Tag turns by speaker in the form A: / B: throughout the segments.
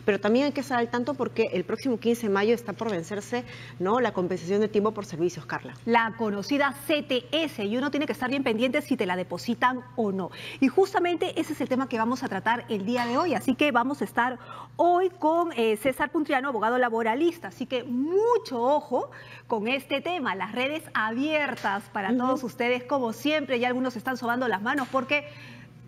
A: Pero también hay que estar al tanto porque el próximo 15 de mayo está por vencerse, ¿no?, la compensación de tiempo por servicios, Carla.
B: La conocida CTS, y uno tiene que estar bien pendiente si te la depositan o no. Y justamente ese es el tema que vamos a tratar el día de hoy, así que vamos a estar hoy con César Puntriano, abogado laboralista, así que mucho ojo con este tema, las redes abiertas para todos ustedes, como siempre, ya algunos están sobando las manos porque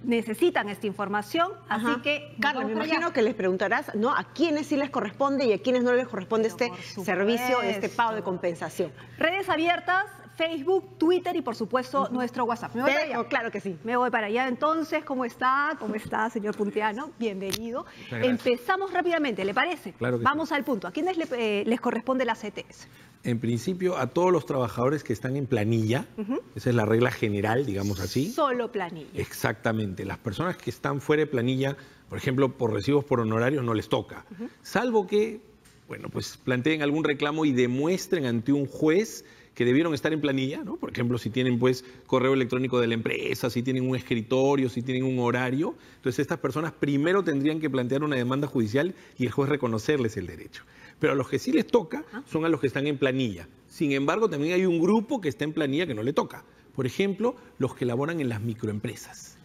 B: necesitan esta información, así que...
A: Carla, me imagino que les preguntarás, ¿no?, a quiénes sí les corresponde y a quiénes no les corresponde este servicio, este pago de compensación.
B: Redes abiertas, Facebook, Twitter y por supuesto nuestro WhatsApp. ¿Me voy para allá?
A: Claro que sí.
B: Me voy para allá. Entonces, ¿cómo está? ¿Cómo está, señor Puntriano? Bienvenido. Empezamos rápidamente, ¿le parece?
C: Claro que
B: Vamos
C: sí.
B: al punto. ¿A quiénes les corresponde la CTS?
C: En principio, a todos los trabajadores que están en planilla, esa es la regla general, digamos así.
B: Solo planilla.
C: Exactamente. Las personas que están fuera de planilla, por ejemplo, por recibos por honorarios, no les toca. Salvo que, bueno, pues planteen algún reclamo y demuestren ante un juez que debieron estar en planilla, ¿no? Por ejemplo, si tienen pues correo electrónico de la empresa, si tienen un escritorio, si tienen un horario. Entonces estas personas primero tendrían que plantear una demanda judicial y el juez reconocerles el derecho. Pero a los que sí les toca son a los que están en planilla. Sin embargo, también hay un grupo que está en planilla que no le toca. Por ejemplo, los que laboran en las microempresas.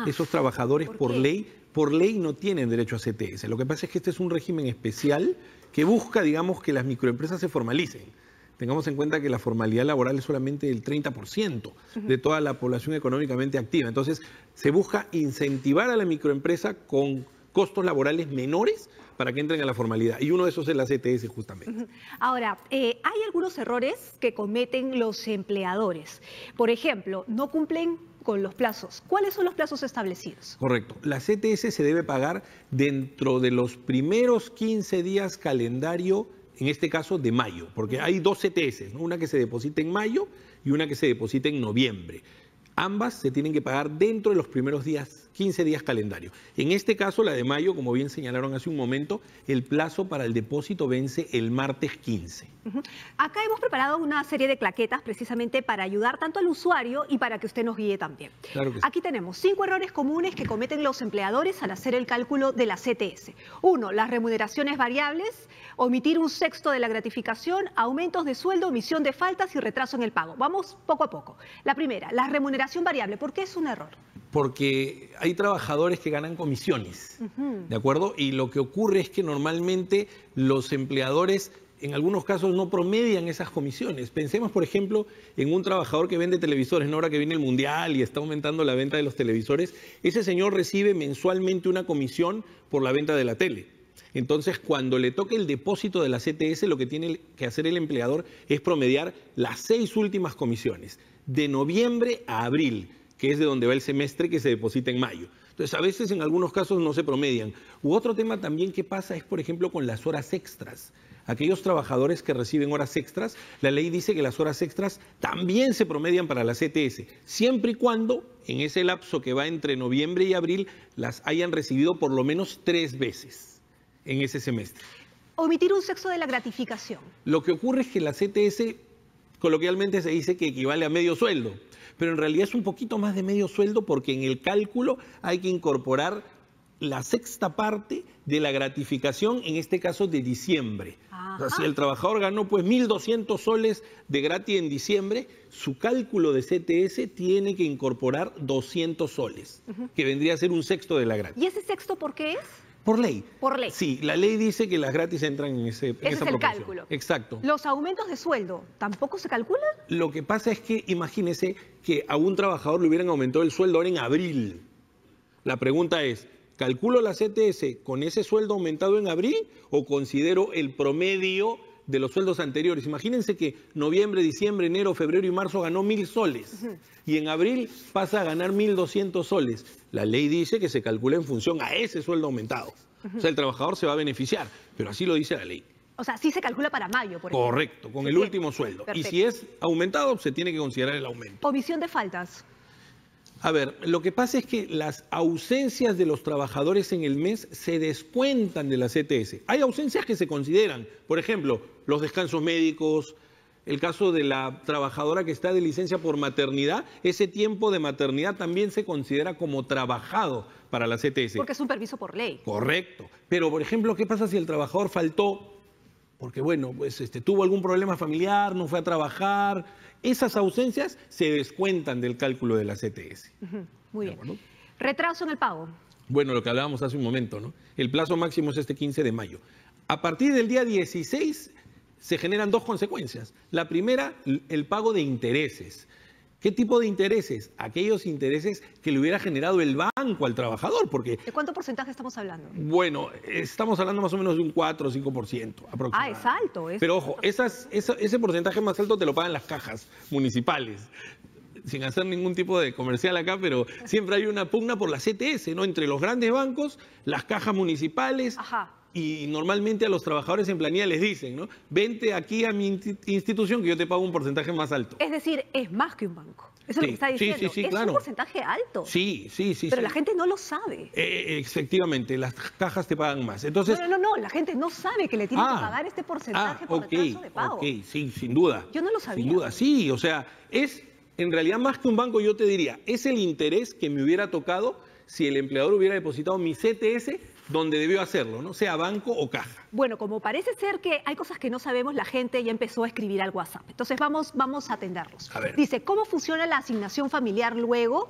C: Esos trabajadores por ley no tienen derecho a CTS. Lo que pasa es que este es un régimen especial que busca, digamos, que las microempresas se formalicen. Tengamos en cuenta que la formalidad laboral es solamente el 30% de toda la población económicamente activa. Entonces, se busca incentivar a la microempresa con costos laborales menores para que entren a la formalidad. Y uno de esos es la CTS, justamente.
B: Ahora, hay algunos errores que cometen los empleadores. Por ejemplo, no cumplen con los plazos. ¿Cuáles son los plazos establecidos?
C: Correcto. La CTS se debe pagar dentro de los primeros 15 días calendario, en este caso de mayo, porque hay dos CTS, ¿no? Una que se deposita en mayo y una que se deposita en noviembre. Ambas se tienen que pagar dentro de los primeros días, 15 días calendario. En este caso, la de mayo, como bien señalaron hace un momento, el plazo para el depósito vence el martes 15.
B: Acá hemos preparado una serie de claquetas precisamente para ayudar tanto al usuario y para que usted nos guíe también.
C: Claro que sí.
B: Aquí tenemos 5 errores comunes que cometen los empleadores al hacer el cálculo de la CTS. 1, las remuneraciones variables, omitir un sexto de la gratificación, aumentos de sueldo, omisión de faltas y retraso en el pago. Vamos poco a poco. La primera, la remuneración variable. ¿Por qué es un error?
C: Porque hay trabajadores que ganan comisiones, ¿de acuerdo? Y lo que ocurre es que normalmente los empleadores en algunos casos no promedian esas comisiones. Pensemos, por ejemplo, en un trabajador que vende televisores, ¿no? Ahora que viene el Mundial y está aumentando la venta de los televisores, ese señor recibe mensualmente una comisión por la venta de la tele. Entonces, cuando le toque el depósito de la CTS, lo que tiene que hacer el empleador es promediar las 6 últimas comisiones, de noviembre a abril, que es de donde va el semestre que se deposita en mayo. Entonces, a veces en algunos casos no se promedian. Otro tema también que pasa es, por ejemplo, con las horas extras. Aquellos trabajadores que reciben horas extras, la ley dice que las horas extras también se promedian para la CTS, siempre y cuando en ese lapso que va entre noviembre y abril las hayan recibido por lo menos 3 veces en ese semestre.
B: Omitir un sexto de la gratificación.
C: Lo que ocurre es que la CTS coloquialmente se dice que equivale a medio sueldo, pero en realidad es un poquito más de medio sueldo porque en el cálculo hay que incorporar la sexta parte de la gratificación, en este caso de diciembre. O sea, si el trabajador ganó pues 1.200 soles de gratis en diciembre, su cálculo de CTS tiene que incorporar 200 soles, que vendría a ser un sexto de la gratis.
B: ¿Y ese sexto por qué es?
C: Por ley.
B: Por ley.
C: Sí, la ley dice que las gratis entran en esa proporción.
B: Ese es el cálculo.
C: Exacto.
B: ¿Los aumentos de sueldo tampoco se calculan?
C: Lo que pasa es que imagínese que a un trabajador le hubieran aumentado el sueldo ahora en abril. La pregunta es, ¿calculo la CTS con ese sueldo aumentado en abril o considero el promedio de los sueldos anteriores? Imagínense que noviembre, diciembre, enero, febrero y marzo ganó 1.000 soles y en abril pasa a ganar 1.200 soles. La ley dice que se calcula en función a ese sueldo aumentado. O sea, el trabajador se va a beneficiar, pero así lo dice la ley.
B: O sea, sí se calcula para mayo, por ejemplo.
C: Correcto, con el último sueldo.
B: Perfecto.
C: Y si es aumentado, se tiene que considerar el aumento.
B: Omisión de faltas.
C: A ver, lo que pasa es que las ausencias de los trabajadores en el mes se descuentan de la CTS. Hay ausencias que se consideran, por ejemplo, los descansos médicos, el caso de la trabajadora que está de licencia por maternidad, ese tiempo de maternidad también se considera como trabajado para la CTS.
B: Porque es un permiso por ley.
C: Correcto. Pero, por ejemplo, ¿qué pasa si el trabajador faltó? Porque, bueno, pues tuvo algún problema familiar, no fue a trabajar. Esas ausencias se descuentan del cálculo de la CTS.
B: Muy bien. Retraso en el pago.
C: Bueno, lo que hablábamos hace un momento, ¿no? El plazo máximo es este 15 de mayo. A partir del día 16 se generan dos consecuencias. La primera, el pago de intereses. ¿Qué tipo de intereses? Aquellos intereses que le hubiera generado el banco al trabajador, porque...
B: ¿De cuánto porcentaje estamos hablando?
C: Bueno, estamos hablando más o menos de un 4 o 5% aproximadamente.
B: Ah, es alto.
C: Pero ojo, ese porcentaje más alto te lo pagan las cajas municipales. Sin hacer ningún tipo de comercial acá, pero siempre hay una pugna por la CTS, ¿no? Entre los grandes bancos, las cajas municipales.
B: Ajá.
C: Y normalmente a los trabajadores en planilla les dicen, ¿no? Vente aquí a mi institución que yo te pago un porcentaje más alto.
B: Es decir, es más que un banco. Eso es lo que está diciendo.
C: Sí,
B: es
C: claro.
B: un porcentaje alto.
C: Sí.
B: Pero la gente no lo sabe.
C: Efectivamente, las cajas te pagan más. Entonces,
B: No, la gente no sabe que le tiene que pagar este porcentaje por retraso de pago.
C: Sí, sin duda.
B: Yo no lo sabía.
C: Sin duda, sí. O sea, es en realidad más que un banco, yo te diría, es el interés que me hubiera tocado si el empleador hubiera depositado mi CTS donde debió hacerlo, ¿no? Sea banco o caja.
B: Bueno, como parece ser que hay cosas que no sabemos, la gente ya empezó a escribir al WhatsApp. Entonces vamos a atenderlos.
C: A ver.
B: Dice, ¿cómo funciona la asignación familiar luego?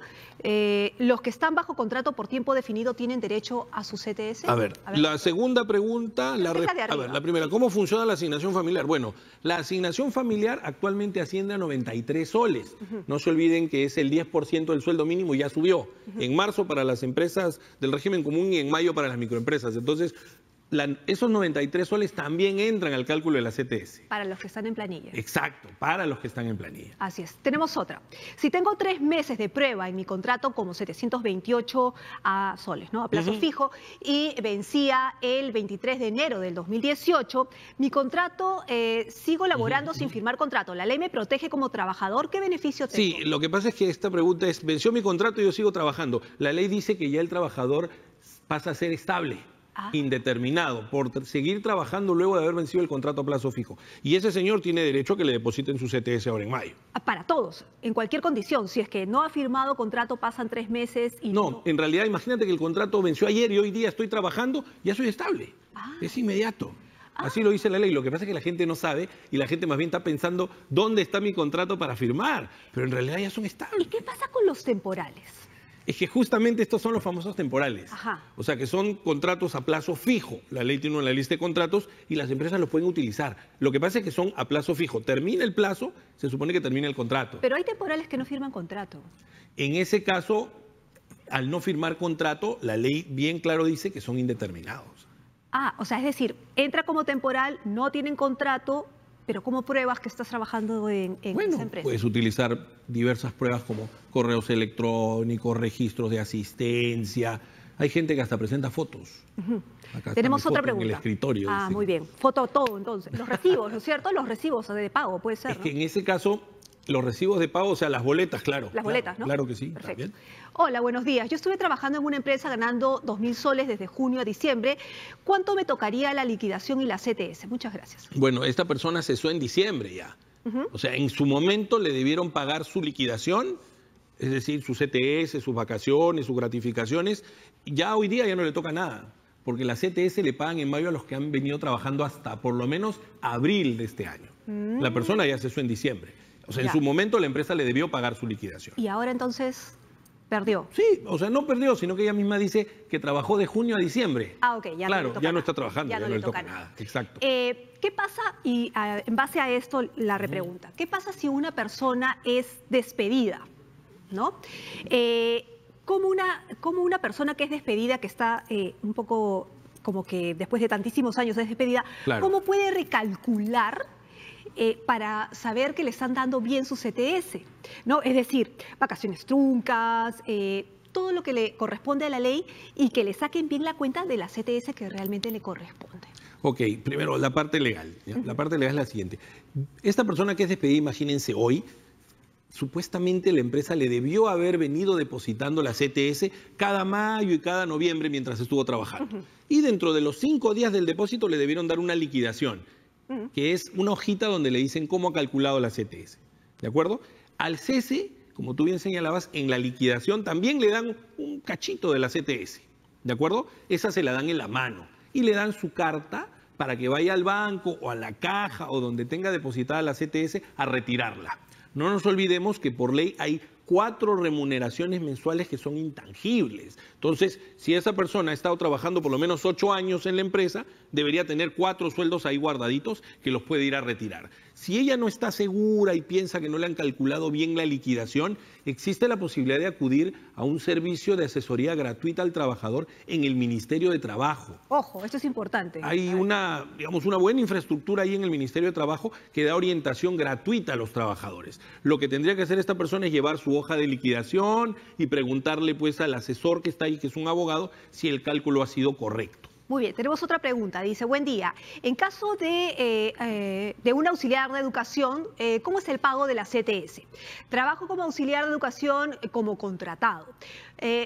B: ¿Los que están bajo contrato por tiempo definido tienen derecho a su CTS?
C: A ver, la segunda pregunta, la primera, ¿cómo funciona la asignación familiar? Bueno, la asignación familiar actualmente asciende a 93 soles. No se olviden que es el 10% del sueldo mínimo y ya subió. En marzo para las empresas del régimen común y en mayo para las microempresas. Entonces, esos 93 soles también entran al cálculo de la CTS.
B: Para los que están en planilla.
C: Exacto, para los que están en planilla.
B: Así es. Tenemos otra. Si tengo 3 meses de prueba en mi contrato como 728 soles, ¿no? A plazo fijo, y vencía el 23 de enero del 2018, mi contrato, sigo laborando sin firmar contrato. ¿La ley me protege como trabajador? ¿Qué beneficio tengo?
C: Sí, lo que pasa es que esta pregunta es, venció mi contrato y yo sigo trabajando. La ley dice que ya el trabajador pasa a ser estable. Indeterminado, por seguir trabajando luego de haber vencido el contrato a plazo fijo. Y ese señor tiene derecho a que le depositen su CTS ahora en mayo.
B: Para todos, en cualquier condición. Si es que no ha firmado contrato, pasan 3 meses y
C: no. En realidad, imagínate que el contrato venció ayer y hoy día estoy trabajando, ya soy estable. Es inmediato. Así lo dice la ley. Lo que pasa es que la gente no sabe y la gente más bien está pensando dónde está mi contrato para firmar. Pero en realidad ya son estables.
B: ¿Y qué pasa con los temporales?
C: Es que justamente estos son los famosos temporales. O sea, que son contratos a plazo fijo. La ley tiene una lista de contratos y las empresas los pueden utilizar. Lo que pasa es que son a plazo fijo. Termina el plazo, se supone que termina el contrato.
B: Pero hay temporales que no firman contrato.
C: En ese caso, al no firmar contrato, la ley bien claro dice que son indeterminados.
B: O sea, es decir, entra como temporal, no tienen contrato, pero ¿cómo pruebas que estás trabajando en esa empresa?
C: Puedes utilizar diversas pruebas como correos electrónicos, registros de asistencia. Hay gente que hasta presenta fotos.
B: Tenemos otra pregunta.
C: En el escritorio.
B: Muy bien. Foto todo, entonces. Los recibos, ¿no es cierto? Los recibos de pago, puede ser,
C: Es que en ese caso, los recibos de pago, o sea, las boletas, claro.
B: Las boletas, ¿no?
C: Claro que sí.
B: Perfecto.
C: También.
B: Hola, buenos días. Yo estuve trabajando en una empresa ganando 2.000 soles desde junio a diciembre. ¿Cuánto me tocaría la liquidación y la CTS? Muchas gracias.
C: Bueno, esta persona cesó en diciembre ya. O sea, en su momento le debieron pagar su liquidación, es decir, su CTS, sus vacaciones, sus gratificaciones. Ya hoy día ya no le toca nada, porque la CTS le pagan en mayo a los que han venido trabajando hasta por lo menos abril de este año. La persona ya cesó en diciembre. O sea, en su momento la empresa le debió pagar su liquidación.
B: ¿Y ahora entonces perdió?
C: Sí, o sea, no perdió, sino que ella misma dice que trabajó de junio a diciembre.
B: Ok, ya
C: claro,
B: no le toca
C: ya no
B: nada.
C: está trabajando,
B: ya no le toca
C: nada. Exacto.
B: ¿Qué pasa, y en base a esto la repregunta, qué pasa si una persona es despedida? ¿No? ¿Cómo una persona que es despedida, que está un poco como que después de tantísimos años es despedida, cómo puede recalcular para saber que le están dando bien su CTS, ¿no? Es decir, vacaciones truncas, todo lo que le corresponde a la ley y que le saquen bien la cuenta de la CTS que realmente le corresponde.
C: Ok, primero la parte legal. La parte legal es la siguiente. Esta persona que es despedida, imagínense hoy, supuestamente la empresa le debió haber venido depositando la CTS cada mayo y cada noviembre mientras estuvo trabajando. Y dentro de los 5 días del depósito le debieron dar una liquidación. que es una hojita donde le dicen cómo ha calculado la CTS. ¿De acuerdo? Al cese, como tú bien señalabas, en la liquidación también le dan un cachito de la CTS. ¿De acuerdo? Esa se la dan en la mano y le dan su carta para que vaya al banco o a la caja o donde tenga depositada la CTS a retirarla. No nos olvidemos que por ley hay 4 remuneraciones mensuales que son intangibles. Entonces, si esa persona ha estado trabajando por lo menos 8 años en la empresa, debería tener 4 sueldos ahí guardaditos que los puede ir a retirar. Si ella no está segura y piensa que no le han calculado bien la liquidación, existe la posibilidad de acudir a un servicio de asesoría gratuita al trabajador en el Ministerio de Trabajo.
B: Ojo, esto es importante.
C: Hay una buena infraestructura ahí en el Ministerio de Trabajo que da orientación gratuita a los trabajadores. Lo que tendría que hacer esta persona es llevar su hoja de liquidación y preguntarle pues al asesor que está ahí, que es un abogado, si el cálculo ha sido correcto.
B: Muy bien, tenemos otra pregunta. Dice, buen día. En caso de un auxiliar de educación, ¿cómo es el pago de la CTS? Trabajo como auxiliar de educación como contratado.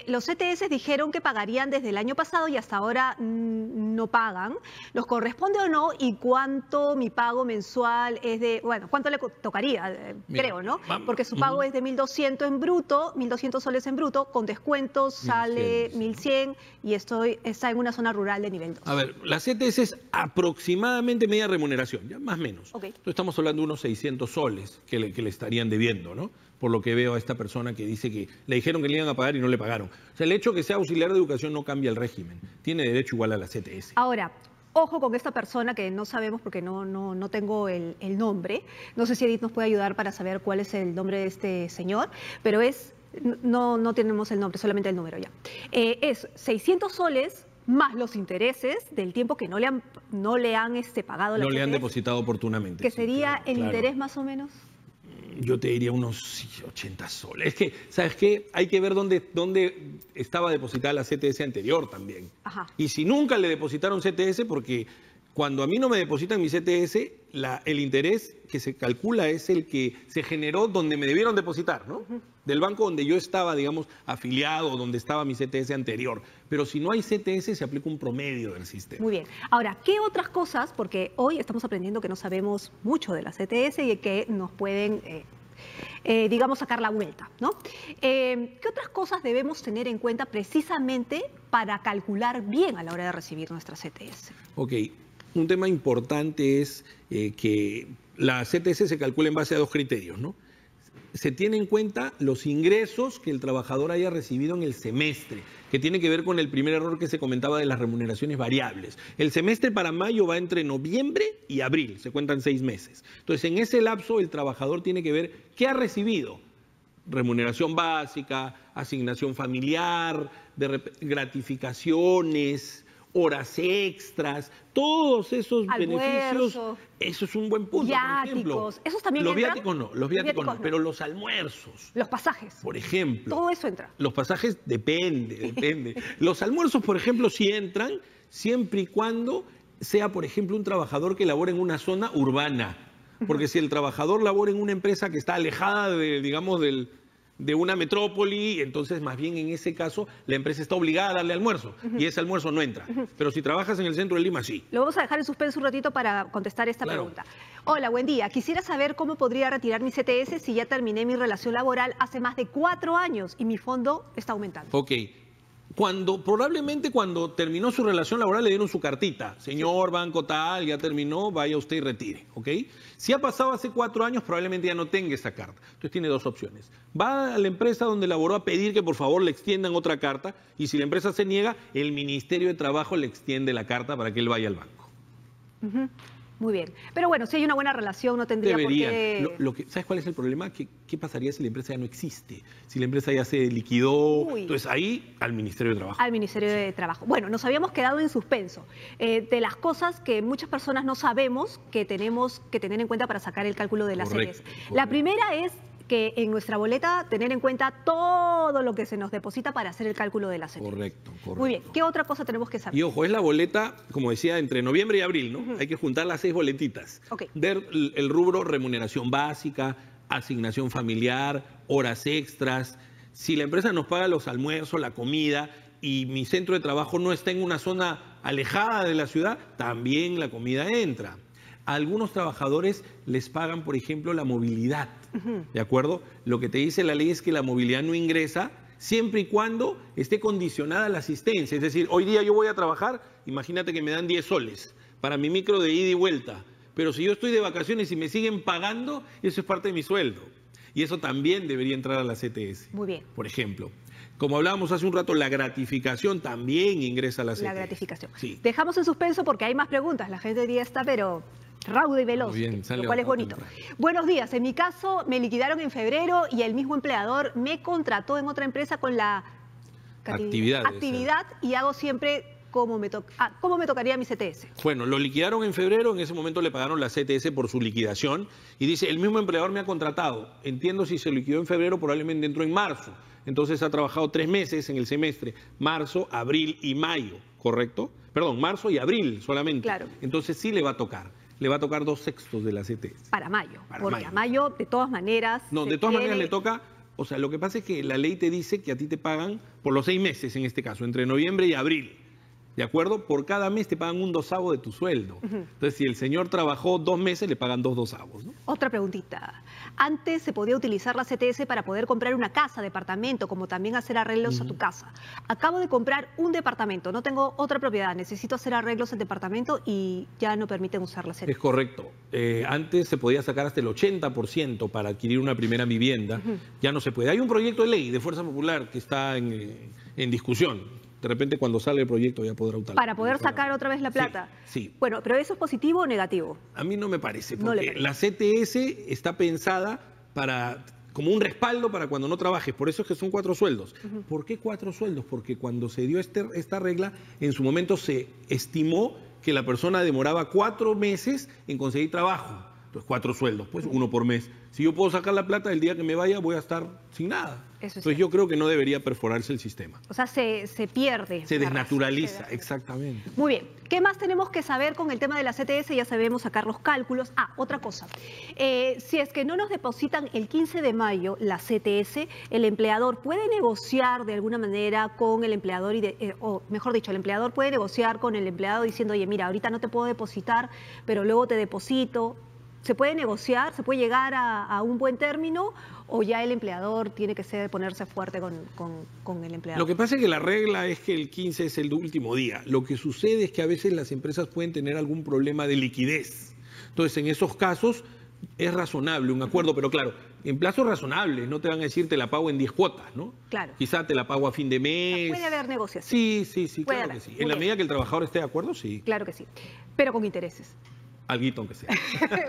B: Los CTS dijeron que pagarían desde el año pasado y hasta ahora no pagan. ¿Nos corresponde o no? ¿Y cuánto mi pago mensual es de, bueno, cuánto le tocaría? Mira, creo, ¿no? Porque su pago es de 1.200 en bruto, 1.200 soles en bruto, con descuentos sale 1.100 y está en una zona rural de nivel 2.
C: A ver, la CTS es aproximadamente media remuneración, ya más o menos.
B: Okay.
C: Entonces estamos hablando de unos 600 soles que le estarían debiendo, ¿no? Por lo que veo a esta persona que dice que le dijeron que le iban a pagar y no le pagaron. O sea, el hecho de que sea auxiliar de educación no cambia el régimen. Tiene derecho igual a la CTS.
B: Ahora, ojo con esta persona que no sabemos porque no tengo el nombre. No sé si Edith nos puede ayudar para saber cuál es el nombre de este señor, pero no tenemos el nombre, solamente el número ya. Es 600 soles más los intereses del tiempo que no le han pagado la CTS.
C: No le han depositado oportunamente.
B: ¿Qué sería el interés más o menos?
C: Yo te diría unos 80 soles. Es que, ¿sabes qué? Hay que ver dónde estaba depositada la CTS anterior también.
B: Ajá.
C: Y si nunca le depositaron CTS, porque cuando a mí no me depositan mi CTS, el interés que se calcula es el que se generó donde me debieron depositar, ¿no? Del banco donde yo estaba, digamos, afiliado, donde estaba mi CTS anterior. Pero si no hay CTS, se aplica un promedio del sistema.
B: Muy bien. Ahora, ¿qué otras cosas? Porque hoy estamos aprendiendo que no sabemos mucho de la CTS y que nos pueden, digamos, sacar la vuelta, ¿no? ¿Qué otras cosas debemos tener en cuenta precisamente para calcular bien a la hora de recibir nuestra CTS?
C: Ok. Un tema importante es que la CTS se calcula en base a 2 criterios, ¿no? Se tiene en cuenta los ingresos que el trabajador haya recibido en el semestre, que tiene que ver con el primer error que se comentaba de las remuneraciones variables. El semestre para mayo va entre noviembre y abril, se cuentan 6 meses. Entonces, en ese lapso, el trabajador tiene que ver qué ha recibido. Remuneración básica, asignación familiar, gratificaciones, horas extras, todos esos beneficios, eso es un buen punto.
B: Viáticos,
C: por ejemplo.
B: ¿esos también
C: los
B: entran?
C: Viáticos no, los viáticos no, pero los almuerzos.
B: Los pasajes.
C: Por ejemplo.
B: Todo eso entra.
C: Los pasajes depende. Los almuerzos, por ejemplo, sí entran, siempre y cuando sea, por ejemplo, un trabajador que labora en una zona urbana. Porque si el trabajador labora en una empresa que está alejada de, digamos, de una metrópoli, entonces más bien en ese caso la empresa está obligada a darle almuerzo y ese almuerzo no entra. Pero si trabajas en el centro de Lima, sí.
B: Lo vamos a dejar en suspenso un ratito para contestar esta pregunta. Hola, buen día. Quisiera saber cómo podría retirar mi CTS si ya terminé mi relación laboral hace más de 4 años y mi fondo está aumentando.
C: Ok. Probablemente cuando terminó su relación laboral le dieron su cartita. Señor banco tal, ya terminó, vaya usted y retire, ¿ok? Si ha pasado hace 4 años, probablemente ya no tenga esa carta. Entonces tiene 2 opciones. Va a la empresa donde laboró a pedir que por favor le extiendan otra carta y si la empresa se niega, el Ministerio de Trabajo le extiende la carta para que él vaya al banco.
B: Muy bien. Pero bueno, si hay una buena relación, no tendría por qué...
C: ¿Sabes cuál es el problema? ¿Qué pasaría si la empresa ya no existe? Si la empresa ya se liquidó. Entonces ahí al Ministerio de Trabajo.
B: Al Ministerio de Trabajo. Bueno, nos habíamos quedado en suspenso de las cosas que muchas personas no sabemos que tenemos que tener en cuenta para sacar el cálculo de la CTS. La primera es que en nuestra boleta tener en cuenta todo lo que se nos deposita para hacer el cálculo de la CTS.
C: Correcto.
B: Muy bien. ¿Qué otra cosa tenemos que saber?
C: Y ojo, es la boleta, como decía, entre noviembre y abril, ¿no? Hay que juntar las 6 boletitas. Ver el rubro remuneración básica, asignación familiar, horas extras. Si la empresa nos paga los almuerzos, la comida y mi centro de trabajo no está en una zona alejada de la ciudad, también la comida entra. A algunos trabajadores les pagan, por ejemplo, la movilidad, ¿de acuerdo? Lo que te dice la ley es que la movilidad no ingresa siempre y cuando esté condicionada a la asistencia. Es decir, hoy día yo voy a trabajar, imagínate que me dan 10 soles para mi micro de ida y vuelta. Pero si yo estoy de vacaciones y me siguen pagando, eso es parte de mi sueldo. Y eso también debería entrar a la CTS.
B: Muy bien.
C: Por ejemplo, como hablábamos hace un rato, la gratificación también ingresa a la CTS.
B: La gratificación.
C: Sí.
B: Dejamos en suspenso porque hay más preguntas. La gente hoy día está, pero rauda y veloz,
C: Bien,
B: lo cual es bonito. Buenos días. En mi caso, me liquidaron en febrero y el mismo empleador me contrató en otra empresa con la actividad y hago siempre como me tocaría mi CTS.
C: Bueno, lo liquidaron en febrero, en ese momento le pagaron la CTS por su liquidación y dice, el mismo empleador me ha contratado. Entiendo, si se liquidó en febrero, probablemente entró en marzo. Entonces ha trabajado 3 meses en el semestre, marzo, abril y mayo, ¿correcto? Perdón, marzo y abril solamente.
B: Claro.
C: Entonces sí le va a tocar. Le va a tocar 2/6 de la CTS.
B: Para mayo. Porque a mayo, de todas maneras...
C: No, de todas maneras le toca... O sea, lo que pasa es que la ley te dice que a ti te pagan por los 6 meses, en este caso, entre noviembre y abril. ¿De acuerdo? Por cada mes te pagan un 2/8 de tu sueldo. Entonces, si el señor trabajó 2 meses, le pagan 2 2/8, ¿no?
B: Otra preguntita. Antes se podía utilizar la CTS para poder comprar una casa, departamento, como también hacer arreglos a tu casa. Acabo de comprar un departamento, no tengo otra propiedad, necesito hacer arreglos al departamento y ya no permiten usar la CTS.
C: Es correcto. Antes se podía sacar hasta el 80% para adquirir una primera vivienda. Ya no se puede. Hay un proyecto de ley de Fuerza Popular que está en discusión. De repente, cuando sale el proyecto, ya podrá utilizar.
B: Para poder sacar otra vez la plata.
C: Sí.
B: Bueno, pero ¿eso es positivo o negativo?
C: A mí no me parece,
B: No le
C: porque
B: parece.
C: la CTS está pensada como un respaldo para cuando no trabajes. Por eso es que son 4 sueldos. ¿Por qué 4 sueldos? Porque cuando se dio esta regla, en su momento se estimó que la persona demoraba 4 meses en conseguir trabajo. Entonces, 4 sueldos, pues 1 por mes. Si yo puedo sacar la plata, el día que me vaya voy a estar sin nada. Entonces yo creo que no debería perforarse el sistema.
B: O sea, se pierde.
C: Se desnaturaliza, exactamente.
B: Muy bien. ¿Qué más tenemos que saber con el tema de la CTS? Ya sabemos sacar los cálculos. Otra cosa. Si es que no nos depositan el 15 de mayo la CTS, el empleador puede negociar de alguna manera con el empleador, o mejor dicho, el empleador puede negociar con el empleado diciendo, oye, mira, ahorita no te puedo depositar, pero luego te deposito. ¿Se puede negociar? ¿Se puede llegar a un buen término? ¿O ya el empleador tiene que ponerse fuerte con el empleador?
C: Lo que pasa es que la regla es que el 15 es el último día. Lo que sucede es que a veces las empresas pueden tener algún problema de liquidez. Entonces, en esos casos es razonable un acuerdo, pero claro, en plazos razonables. No te van a decir te la pago en 10 cuotas, ¿no?
B: Claro.
C: Quizá te la pago a fin de mes.
B: Puede haber negociación.
C: Sí, claro que sí. En la medida que el trabajador esté de acuerdo, sí.
B: Claro que sí, pero con intereses.
C: Alguito aunque sea.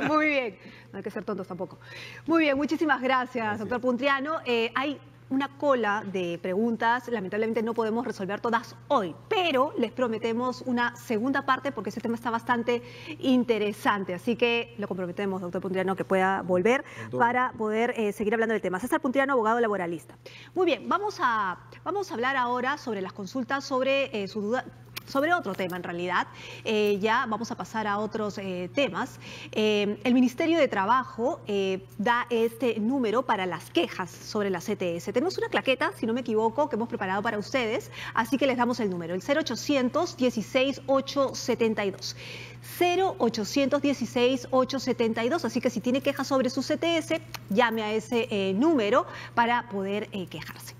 B: Muy bien, no hay que ser tontos tampoco. Muy bien, muchísimas gracias, doctor Puntriano. Hay una cola de preguntas, lamentablemente no podemos resolver todas hoy, pero les prometemos una segunda parte porque ese tema está bastante interesante, así que lo comprometemos, doctor Puntriano, que pueda volver para poder seguir hablando del tema. César Puntriano, abogado laboralista. Muy bien, vamos a hablar ahora sobre las consultas, sobre su duda. Sobre otro tema, en realidad, ya vamos a pasar a otros temas. El Ministerio de Trabajo da este número para las quejas sobre la CTS. Tenemos una claqueta, si no me equivoco, que hemos preparado para ustedes, así que les damos el número, el 0800 16 872. 0800 16 872, así que si tiene quejas sobre su CTS, llame a ese número para poder quejarse.